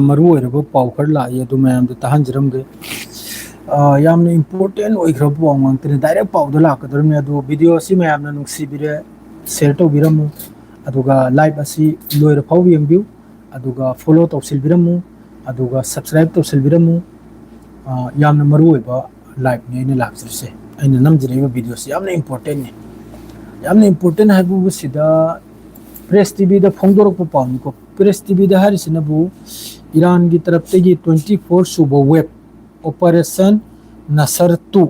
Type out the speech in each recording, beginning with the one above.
मरु ओइरबो पाउ खर लाइ अदु मयam द तहंजरमगे यामने इम्पोर्टेंट ओइखरबो पाउ ngantene डायरेक्ट पाउ द लाकदरने अदु वीडियो असि मयamna नुंगसिबिरे शेयर तौबिरमु अदुगा लाइक असि लोइर फाउ यंगबिउ अदुगा फॉलो तौसिलबिरमु अदुगा सब्सक्राइब तौसिलबिरमु यामना मरु ओइबा लाइक ने ने लाक्सरसे अइना नमजरेबा वीडियो से यामना इम्पोर्टेंट ने यामना इम्पोर्टेंट हाइबु सिदा प्रेस टीवी दा फोंदोरक पाउनी को प्रेस टीवी दा हारिसिनबु ईरान की तरफ से 24 सूबा वेब ऑपरेशन नसर 2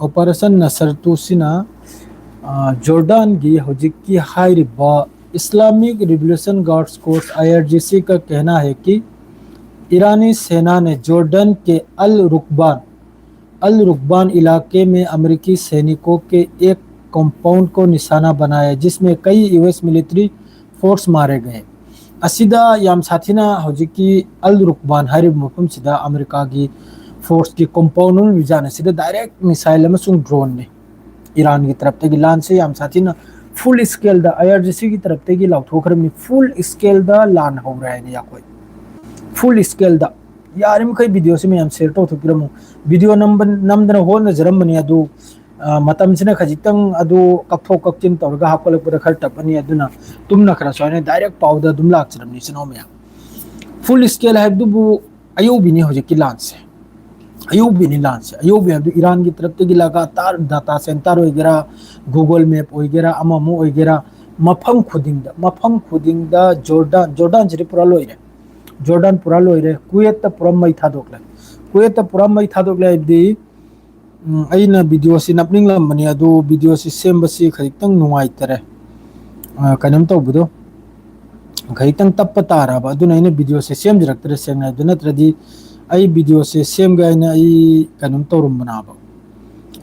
ऑपरेशन नसर 2 सिना जॉर्डन की हजिक की हाइरिबा Islamic revolution guards corps IRGC का कहना है कि ईरानी सेना ने जॉर्डन के अल रुकबान इलाके में अमेरिकी सैनिकों के एक कंपाउंड को निशाना बनाया जिसमें कई यूएस मिलिट्री फोर्स मारे गए असिदा याम साथिना हजिकी अल रुकबान हारिब मफम सिदा अमेरिका की फोर्स की कंपाउंड में विजाने सिदा डायरेक्ट मिसाइल अमसुंग ड्रोन ने ईरान की तरफ ते लान से याम साथिना फुल स्केल दा आईआरजीसी की तरफ ते लाउथोखरमनी फुल स्केल दा लान हो रहा है या कोई फुल स्केल दा यार मखै वीडियो से मैं शेयर तौथोकिरमु वीडियो नमदना होन जरमनी अदु मतमसिना खजितंग अदु कक्थो कक्चिन तौरगा हापलकपदा खर टपनी अदुना तुमना खरा सोने डायरेक्ट पाउदा दुम लाक्चरमनी सनो मया फुल स्केल हैबदुबु अयोबिनी होजकी लांस अयोबिनी लांस अयोबि हबदु ईरान की तरफ ते लगातार डाटा सेंटर होइगेरा गूगल मैप होइगेरा अममो होइगेरा मफम खुदिंगदा जॉर्डन जरि पुरा लोइरे जॉर्डन पुरा लोइरे कुवेत पुरा मै थादोकले कुवेत पुरा मै थादोकले दी अइना वीडियो से नपनिंगलमनी अदु वीडियो से सेमबसी खरितंग नुंगाइतरे कनम तौबदो खरितंग तप्प ताराबा अदुना अइना वीडियो से सेमजरक्तरे सेंगना अदु नत्रदि अइ वीडियो से सेमगा अइना अइ कनम तौरमबनाबा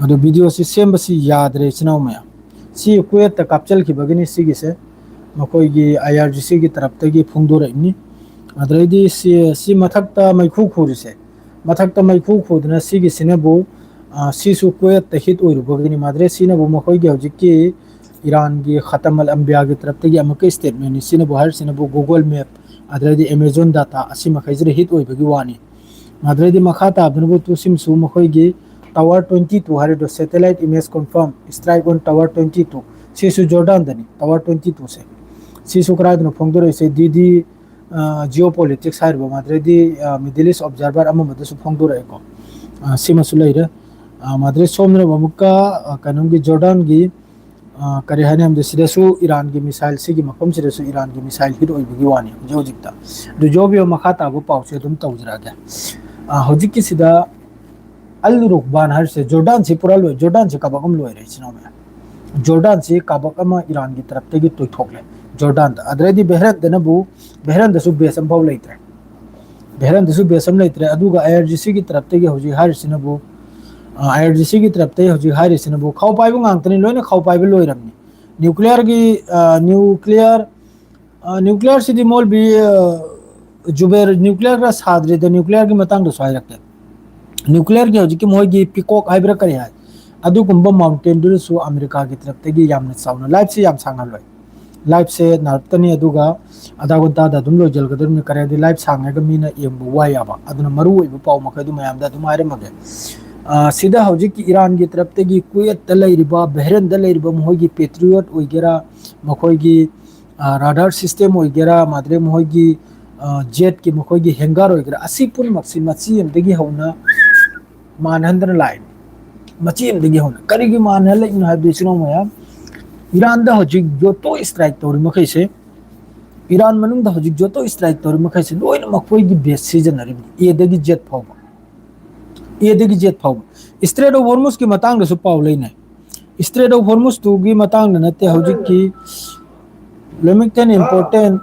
अदु वीडियो से सेमबसी यादरे चनाव मया सी कुवेत कापचल खिबगनी सिगिसे मकोइगी आईआरजीसी की तरफ तगी फुंगदोरइनी अदरैदी सी मथक्ता मैखु खुरिसे मथक्ता मैखु खुदना सिगी सिनेबु सीसु कुवेत हिट ओइरुबगनी माद्रे सिनेबु मकोइगी हजिकी ईरान की खत्म अल अंबिया की तरफ तगी अमके स्टेटमेंट सिनेबु हर सिनेबु गूगल मैप अदरैदी अमेजन डाटा असि मखैजरे हिट ओइबगी वानी माद्रेदी मखा ताबनबु तुसिमसु मकोइगी टावर 22 हरिदो satellite image confirm strike on tower 22 सीसु जॉर्डन दनी टावर 22 से सीसु क्राइदनो फोंगदोरे से दीदी जियोपॉलिटिक्स हाइरबो माद्रेदी मिडिल ईस्ट ऑब्जर्वर अममदसु फोंगदोरेको सिमसु लैरे माद्रे सोमने बमुका कनमगी जॉर्डन की करी हाने हम सिदसु ईरान की मिसाइल सिगी मफम सिदसु ईरान की मिसाइल हिट ओइबगी वानी जोजिकता दु जोबियो मखा ताबो पाउसे दुम तौजरा गया होजिकी सिदा अल रुकबान हर से जॉर्डन से पुरा लो जॉर्डन से कबकम लोय रे सिनो में जॉर्डन से कबकम ईरान की तरफ तेगी तोइथोकले जॉर्डन अदरेदी बहरन दनबु बहरन दसु बेसम फाव लेत्रे बहरन दसु बेसम लेत्रे अदुगा आईआरजीसी की तरफ तेगी होजी हार सिनबु आईआरजीसी की तरफ ते होजी हार सिनबु खाव पाइबु गांगतनी लोयना खाव पाइबु लोयरमनी न्यूक्लियर सिदी मोल भी जुबेर न्यूक्लियर का सादरे द न्यूक्लियर की मतंग दो साइ रखते न्यूक्लियर की होजी कि मोगी पिकॉक हाइब्रा करे है अदुगुंबा माउंटेन दुसु अमेरिका की तरफ तेगी यामना साउना लाइफ से याम सांगा लोय लाइफ से नारतनी अदुगा अदागुंता दा दुम लो जलगदुम ने करे दि लाइफ सांगा मीना येंबु वायाबा अदुना मरु ओइबु पाउ मखदु मयाम दा दुम आरे मगे सीधा हौजी की ईरान की तरफ तेगी कुवेत द लैरिबा बहरेन द लैरिबा मोगी पेट्रियट ओइगेरा मखोगी राडार सिस्टम ओइगेरा माद्रे मोगी जेट की मखोगी हैंगर ओइगेरा असि पुन मक्सि मची एमदगी हौना मानहंदन लाइन मची एमदगी हौना करिगी मानहल इन हाबिसनो मया ईरान दा हौजी जो तो स्ट्राइक तौरी मखैसे ईरान मनुंग दा हौजी जो तो स्ट्राइक तौरी मखैसे लोइन मखोगी बेस सीजनरी एदगी जेट फाउबा एदगी जेट फाउबा स्ट्रेट ऑफ हॉर्मुज की मतंग दसु पाउ लेने स्ट्रेट ऑफ हॉर्मुज तु की मतंग नते हौजी की लेमिकन इंपोर्टेंट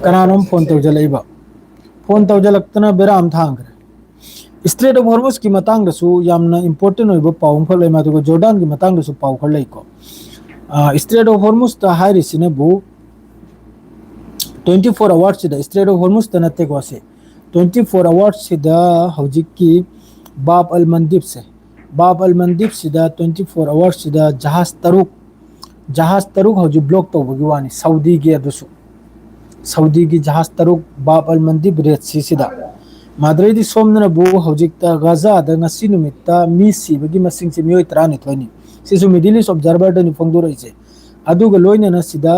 कनानोम फोन तौजलैबा फोन तौजलक्तना बेराम थांगरे स्ट्रेट ऑफ हॉर्मुज की मतंग दसु यामना इंपोर्टेंट ओइबो पाउ फले मादुगो जॉर्डन की मतंग दसु पाउ खलैको स्ट्रेट ऑफ हॉर्मुज ता हाइरिसिने बु 24 आवर्स सिदा स्ट्रेट ऑफ हॉर्मुज ता नते गोसे 24 आवर्स सिदा हौजिक की बाब अल मंदीप सिदा 24 आवर्स सिदा जहाज तरुक जहाज तरुक हौजी ब्लॉक तौबगी वानी सऊदी की अदुसु सऊदी की जहाज तरुक बाब अल मंदिब रेड सी सिदा माद्रेदी सोमना बु हौजिकता गाजा दा ngasi numitta mi sibagi masing se mioi 39 sisu middle east observer da ni phongdoraiche aduga loina na sida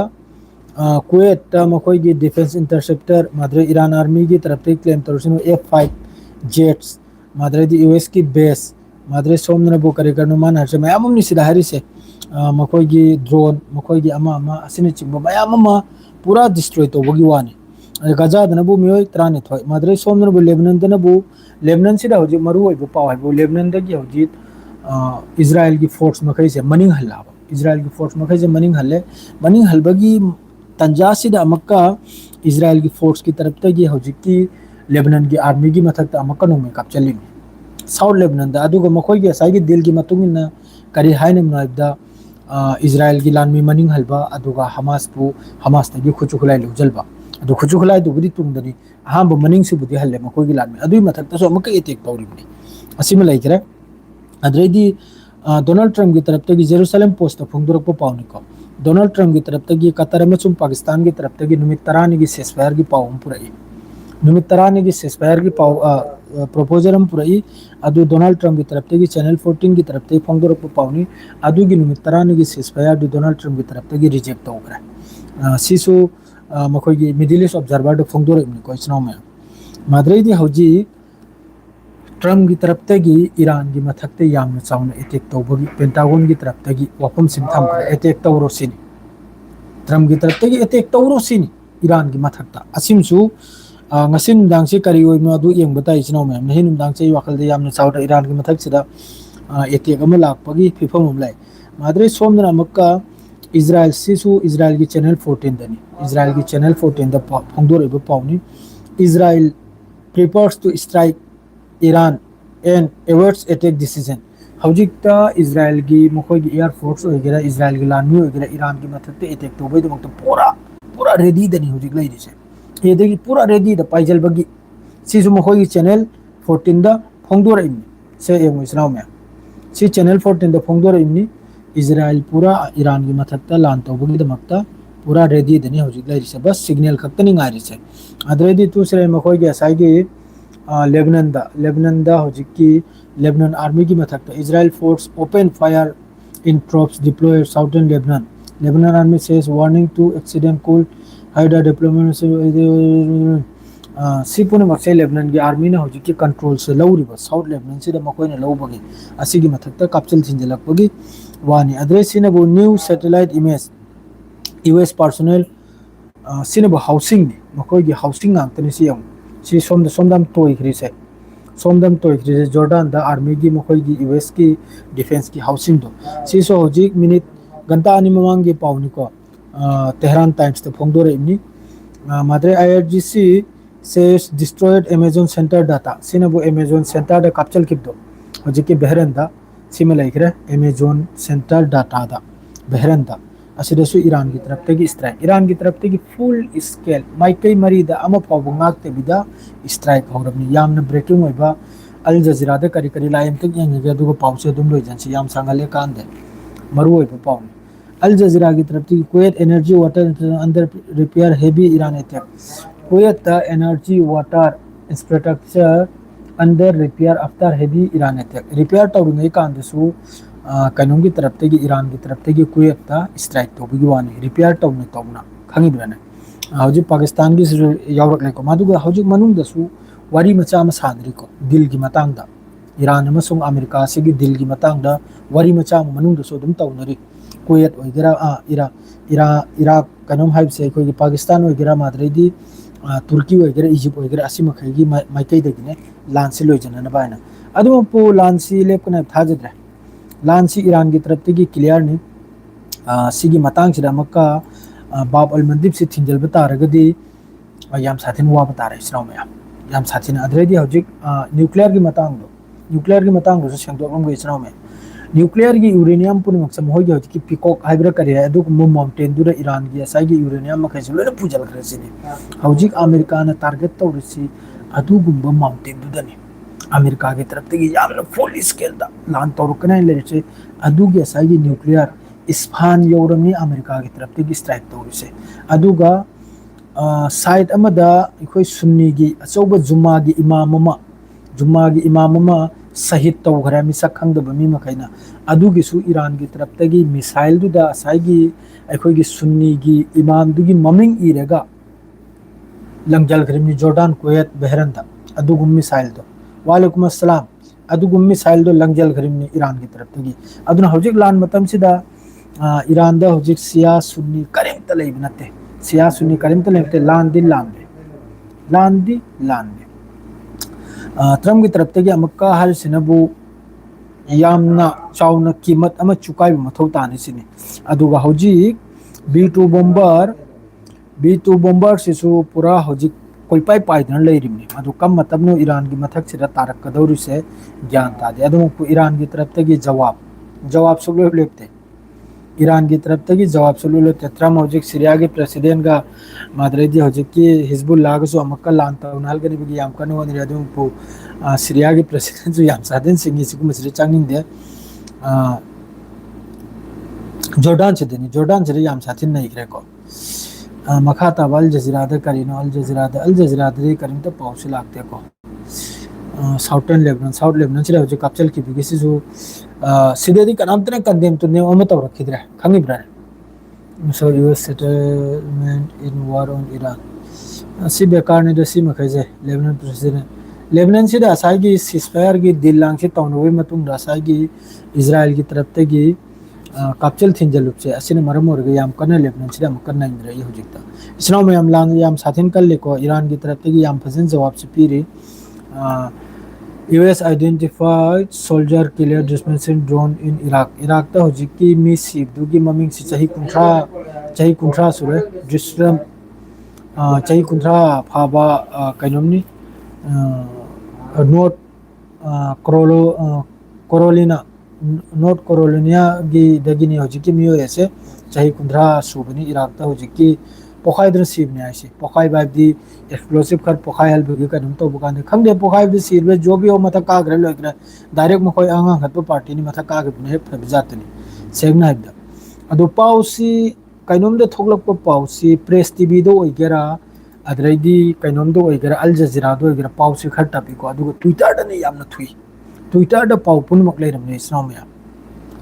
Kuwait मखोई डिफेंस इंटरसेप्टर माद्रे ईरान आर्मी की तरफ से क्लेम तौर F5 जेट्स माद्रे यूएस की बेस माद्रे सोमना बो करे करनो मान हरसे मयाम नि सिदा हरि से मखोई ड्रोन मखोई अमा अमा असिने चिंबो मयाम अमा पूरा डिस्ट्रॉय तो बगी वानी गजा दनबु मियोय 39 माद्रे सोमना बो लेबनान दनबु लेबनान सिदा होजि मरु होय बो पाव बो लेबनान दगी होजि इजराइल की फोर्स मखै से मनिंग हल्ला इजराइल की फोर्स मखै से मनिंग हलबगी तंजा सिदा अमक्का इजराइल की फोर्स की तरफ तगी होजिकी लेबनान की आर्मी की मथक अमक्का नोमे कापचली साउथ लेबनान दा अदुगा मखोई की साइगी दिल की मतुंगिना करी हाइनम नाइबदा इजराइल की लान में मनिंग हलबा अदुगा हमास पु हमास तगी खुचुखुलाई लुजलबा अदु खुचुखुलाई दुबुदी तुंगदनी अहांब मनिंग सुबुदी हल्ले मखोई की लान में अदुई मथक तसो अमक्का एटेक तौरिबनी असिम लाइकरे अद्रेदी डोनाल्ड ट्रम्प की तरफ तगी जेरूसलम पोस्ट फोंगदुरक पाउनिको डोनाल्ड ट्रम्प की तरफ तगी कतर में पाकिस्तान की तरफ तगी नुमित तरानी की सेसफायर की पाव पुरई नुमित तरानी की सेसफायर की पाव प्रपोजल पुरई अदु डोनाल्ड ट्रम्प की तरफ तगी चैनल 14 की तरफ तगी फोंगदुरक पाउनी अदु की नुमित तरानी की सेसफायर दु डोनाल्ड ट्रम्प की तरफ तगी रिजेक्ट तौग्रे सिसु मखोई की मिडिल ईस्ट ऑब्जर्वर फोंगदुरक को इसनो में माद्रेदी हौजी ट्रम्प की तरफ तगी ईरान की मथक्ते यामना चावना अटैक तौबगी पेंटागन की तरफ तगी वफम सिम थमखरे अटैक तौरो सिनी ट्रम्प की तरफ तगी अटैक तौरो सिनी ईरान की मथक्ता असिमसु ngasi numdang se kari oino adu yeng batai chino mem nei numdang che wakal de yamna chawda iran ki mathak sida attack ama lakpagi phifam umlai madre somna makka israel sisu israel ki channel 14 dani israel ki channel 14 da phongdor eba pawni israel prepares to strike Iran and awards attack decision हौजिकता Israel की मखोई की air force होगेरा Israel की लानमी होगेरा Iran की मथक्ते attack तौबै दमक पूरा पूरा ready दनी हौजिक लैदिसे ये देखि पूरा रेडी द पाइजल बगी सिसु मखोई की चैनल 14 दा फोंगदोर इमनी से एमो इसनाव में सी चैनल 14 दा फोंगदोर इमनी इजराइल पूरा ईरान की मथक्ता लान तौबगी दमकता पूरा रेडी दनी हौजिक लैदिसे बस सिग्नल खक्तनी गारिसे अदरेदी तुसरे मखोई की असाइगी लेबनान दा होजिकी लेबनान आर्मी की मथक्ता Israel force open fire in troops deployed southern Lebanon Lebanon army says warning to accident cool हाइडा डिप्लॉयमेंट सिपुन मक्से लेबनान की आर्मी ने होजिकी कंट्रोल से लौरिबा साउथ लेबनान से मकोइना लौबगी असिगी मथक्ता कापचल थिंजलकबगी वानी एड्रेस सिनबो new satellite image US personnel सिनबो हाउसिंग ने मकोइगी हाउसिंग आंतनी सियम सी सोमदम तोइख्रिसे जॉर्डन दा आर्मी की मखोई की यूएस की डिफेंस की हाउसिंग दो सी सो होजिक मिनट घंटा अनि ममांग की पावनी को तेहरान टाइम्स ते फोंगदोरे इमनी माद्रे IRGC says destroyed Amazon center data सिनबो अमेज़न सेंटर दा कैप्चर किदो होजिक के बहरन दा सिम लाइकरे अमेज़न सेंटर डाटा दा बहरन दा असिदसु ईरान की तरफ तगी स्ट्राइक ईरान की तरफ तगी फुल स्केल माइकई मरीदा अमा फावबो ngakte bida स्ट्राइक होरबनी यामना ब्रेकिंग होइबा अल जजीरा दा करी करी लाइम तक यंगे दुगो पाउसे दुम लोइ जानसी याम सांगले कांदे मरु होइबो पाउ अल जजीरा की तरफ तगी Kuwait energy water under repair heavy Iran attack Kuwait दा energy water infrastructure under repair after heavy Iran attack repair तौरिंग कांदसु कानून की तरफ तगी ईरान की तरफ तगी कुवैत ता स्ट्राइक तौबगी वानी रिपेयर तौने तौना खंगिब्राने हौजिक पाकिस्तान की यावरकलेको मादुगा हौजिक मनुंगदसु वारी मचा म सानरिको दिल की मतंगदा ईरान अमसुंग अमेरिका सिगी दिल की मतंगदा वारी मचा मनुंगदसु दुम तौनरी कुवैत ओइगेरा इराक कानून हाइबसे कोई पाकिस्तान ओइगेरा माद्रेदी तुर्की ओइगेरा इजिप्ट ओइगेरा असिम खैगी माइकई दगिने लांसी लोइजनना बायना अदुम पो लांसी लेपकना थाजद्रे लांसी ईरान की तरफ तगी क्लियर ने सिगी मतंग सिदा मक्का बाब अल मंदिब से थिंजल बतारगदी याम साथिन वा बतारे इसराव में याम साथिन अदरेदी हौजिक न्यूक्लियर की मतंग दो सेंगदोम गो इसराव में न्यूक्लियर की यूरेनियम पुन मक्सम होय हौजिक की पिकॉक हाइब्रा करे अदु माउंटेन दुरा ईरान की असाई की यूरेनियम मखैसे लोना पुजल खरसिने हौजिक अमेरिका ना टारगेट तौरिसी अदु गुंबा माउंटेन दुदनी अमेरिका की तरफ तगी यामना फुल स्केल दा लान तौरकना लेचे अदुगी असाई न्यूक्लियर इस्फान यौरमनी अमेरिका की तरफ की स्ट्राइक तौरिसे अदुगा साइड अमदा अखोई सुन्नी की अचौब जुम्मा की इमाम अमा शहीद तौखरे मिसक खंगदब मी मखैना अदुगिसु ईरान की तरफ की मिसाइल दुदा असाइगी अखोई सुन्नी की इमाम दुगी ममिंग इरेगा लंगजल खरिमनी जॉर्डन कुवैत बहरन दा अदुगुम मिसाइल दो वालेकुम अस्सलाम अदुगुम मिसाइल दो लंगजल खरिमनी ईरान की तरफ की अदुना हौजिक लान मतम सिदा ईरान दा हौजिक सिया सुन्नी करिमता लेब नते सिया सुन्नी करिमता लेबते लान दी ट्रम्प की तरफ की अमक्का हर सिनबु यामना चाउना कीमत अमा चुकाई मथौ ताने सिने अदुगा हौजिक B2 बॉम्बर सिसु पूरा हौजिक कोई पाइदन लेरिमने अदु कम मतबनो ईरान की मथक सिदा तारक कदौरि से ज्ञान तादे अदु ईरान की तरफ की जवाब सुलो लेते ईरान की तरफ की जवाब सुलो लेते ट्रम्प हौजिक सीरिया के प्रेसिडेंट का मादरेदी हौजिक की हिजबुल्लाह को अमक्का लान तौनाल गनि बगी याम कनो वनि अदु पु सीरिया के प्रेसिडेंट जो याम सादेन सिंगी सिकु मसरे चांगिंग दे जॉर्डन से याम साथिन नहीं करे को मखाता अल जजीरा करीनो अल जजीरा करीम तो पाउस लागते को साउथ लेबनान से हजे कापचल की बिगिसी जो सिदेदी कनामतने कंडेम तुने ओम तो रखिद्रे खंगिब्रा so US settlement in war on Iran सि बेकार ने दसी मखैजे लेबनान प्रेसिडेंट लेबनान से असाई सीजफायर की दिल लांग से तौनवे मतुंग असाई इजराइल की तरफ की कापचल थिंजलुपसे असिने मरम ओरगे याम कन्ना लेबनान से अमक कन्ना इंद्रई हुजिकता इसनाव में हम लान याम साथिन कल लेको ईरान की तरफ की याम फजन जवाब से पीरी US identified soldier killer dispersing drone in Iraq ta hojik ki mi sip du ki maming si chahi kuntra sure disram chahi kuntra phaba kainomni not North Carolina की दगिनी हौजिक की मियो ऐसे चाहे कुंद्रा सुबनी इराक ता हौजिक की पोखाई दर सीब ने आइसे पोखाई बाइब दी explosive कर पोखाई हल बगी का तो बुकाने खंग दे पोखाई दी सीब जो भी हो मथा का ग्रे लोकरा डायरेक्ट मखोई आंगा खत पार्टी नि मथा का गने फब जातनी सेगना इबदा अदो पाउसी काइनोम दे थोगलक को पाउसी प्रेस टीवी दो ओइगेरा अदरैदी काइनोम दो ओइगेरा अल जजीरा दो ओइगेरा पाउसी खट टापी को अदो ट्विटर दा ने यामना थुई ट्विटर दा पाउ पुनमक लेरमने इस्लाम या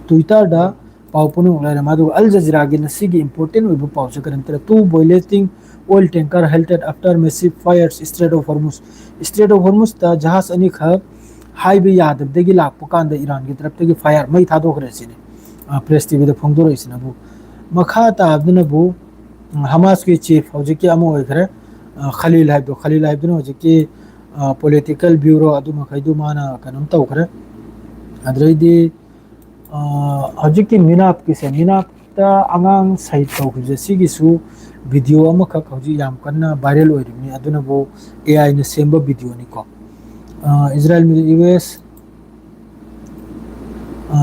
ट्विटर दा पाउ पुनमक लेरम अदु अल जजीरा गे नसी गी इंपोर्टेंट ओइबु पाउ से करंतर टू violating oil tanker halted after massive fires strait of Hormuz ता जहाज अनि ख हाईवे यादब देगी लाकपो कांद ईरान की तरफ ते फायर मई थादोखरे सिने प्रेस टीवी दा फोंगदो रइसिना बु मखा ता अबदन बु हमास के चीफ हौजिक के अमो ओइखरे खलील हाइब हौजिक के पॉलिटिकल ब्यूरो अदु मखैदु माना कनम तौखरे अद्रैदी हौजिक की मिनाप ता अंगांग साइड तौखजे सिगिसु वीडियो अमखक हौजि याम कन्ना वायरल ओइरिमनि अदुना बो एआई ने सेम्बो वीडियो निको इजराइल में यूएस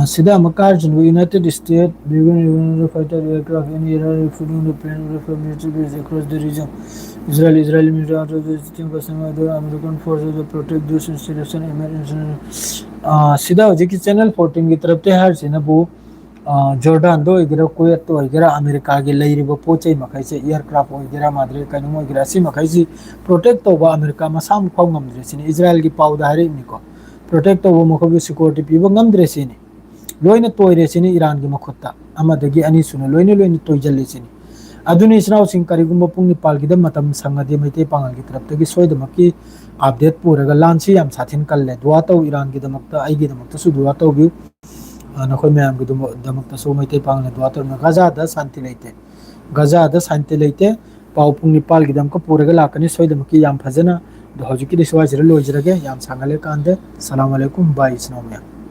सिदा मकार जन United States began fighter aircraft in Iran refusing the plane from military base across the region Israeli military are visiting the American forces to protect those installation emergency सीधा हो कि channel 14 की तरफ से हर से नबो जॉर्डन दो इगरा कुवैत तो इगरा America के लेरिबो पोचै मखै से एयरक्राफ्ट इगरा माद्रे कनुमो इगरा सी मखै से प्रोटेक्ट तो अमेरिका मसाम फाउ ngमद्रे सिनी इजराइल की पाउदा हरे निको प्रोटेक्ट तो मखबो सिक्योरिटी पीबो ngमद्रे सिनी लोइने तोइरे सिनी ईरान की मखुत्ता अमदगी अनि सुनो लोइने तोइजल्ले सिनी अदुनी इसनाव सिंह करिगुम पुंग निपाल की मतम संगदे मैते पांगल की तरफ तकी सोयदमकी अपडेट पुरगा लांसी याम साथिन कल्ले दुआ तो ईरान की दमकता आइगी दमकता सु दुआ तो बिउ नखोय मैम की दमकता सो मैते पांगले दुआ तो गजा दा शांति लेते पाउ पुंग निपाल की दमक पुरगा लाकनी सोयदमकी याम फजना दो हजुकी दिसवा जरे लोजरगे याम सांगले कांदे सलाम अलैकुम बाय इसनाव मैम